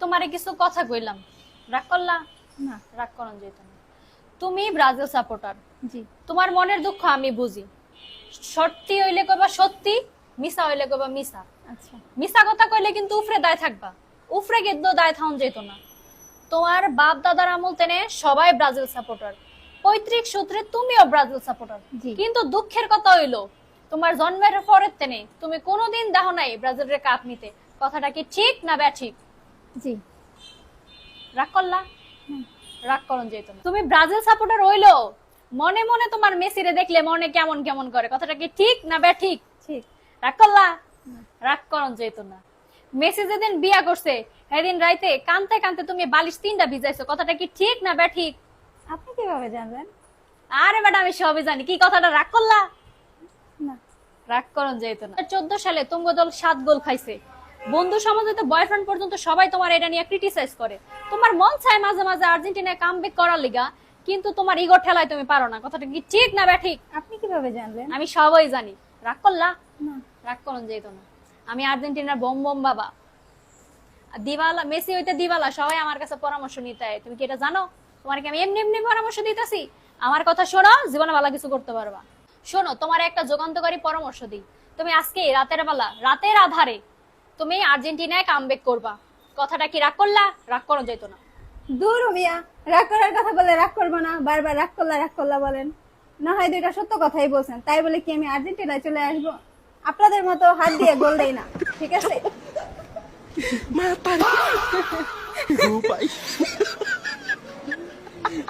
তোমারে কিছু কথা কইলাম, রাগ করলা? না। রাগ করন যেত না। তুমি ব্রাজিল সাপোর্টার, জি। তোমার মনের দুঃখ আমি বুঝি। সত্যি হইলে কইবা সত্যি, মিছা হইলে কইবা মিছা। আচ্ছা। মিছা কথা কইলে কিন্তু উফরে দায় থাকবা, উফরে কিন্তু দায় থাউন যেত না। তোমার বাপ দাদার আমল তেনে সবাই ব্রাজিল সাপোর্টার, পৈতৃক সূত্রে তুমিও ব্রাজিল সাপোর্টার। জি। কিন্তু দুঃখের কথা হইলো তোমার জন্মের পরের তেনে তুমি কোনোদিন দেখো নাই ব্রাজিলের কাপ নিতে। কথাটা কি ঠিক না ব্যাঠিক? জি। রাগ করলা? রাগ করন যেত না। তুমি ব্রাজিল সাপোর্টার হইলো মনে মনে তোমার মেসিরে দেখলে মনে কেমন কেমন করে। কথাটা কি ঠিক না ব্যাঠিক? ঠিক। রাগ করলা? রাগ করন যেত না। মেসি যেদিন বিয়া করছে সেদিন রাইতে কানতে কানতে তুমি বালিশ 3টা ভিজাইছো। কথাটা কি ঠিক না ব্যাঠিক? আপনি কিভাবে জানলেন? আরে ম্যাডাম আমি সবই জানি। কি কথাটা রাগ করলা? না। রাগ করন যেত না। 14 সালে তুঙ্গ দল 7 গোল খাইছে। বন্ধু সমাজে তো বয়ফ্রেন্ড পর্যন্ত সবাই তোমার এটা নিয়ে ক্রিটিসাইজ করে। তোমার মন চায় মাঝে মাঝে আর্জেন্টিনায় কামব্যাক করার লিগা, কিন্তু তোমার ইগো ঠেলায় তুমি পারো না। কথাটা কি ঠিক না ব্যাঠিক? আপনি কিভাবে জানলেন? আমি সবই জানি। রাগ করলা? না। রাগ করন যেত না। আমি আর্জেন্টিনার বম বম বাবা। দিবালা মেসি হইতে দিবালা সবাই আমার কাছে পরামর্শ নিতে হয়। তুমি কি এটা জানো? তোমার কি আমি এমনি এমনি পরামর্শ দিতেছি? আমার কথা শোনো, জীবনে ভালো কিছু করতে পারবা। শোনো, তোমার একটা যুগান্তকারী পরামর্শ দিই। তুমি আজকে রাতের বেলা, রাতের আধারে তুমি আর্জেন্টিনায় কামব্যাক করবা। কথাটা কি রাগ করলা? রাগ করো যেত না। দূর মিয়া, রাগ করার কথা বলে রাগ করবো না, বারবার রাগ করলা বলেন। না হয় দুইটা সত্য কথাই বলছেন, তাই বলে কি আমি আর্জেন্টিনায় চলে আসবো? আপনাদের মতো হাত দিয়ে গোল দেই না, ঠিক আছে? Mata! Lupa.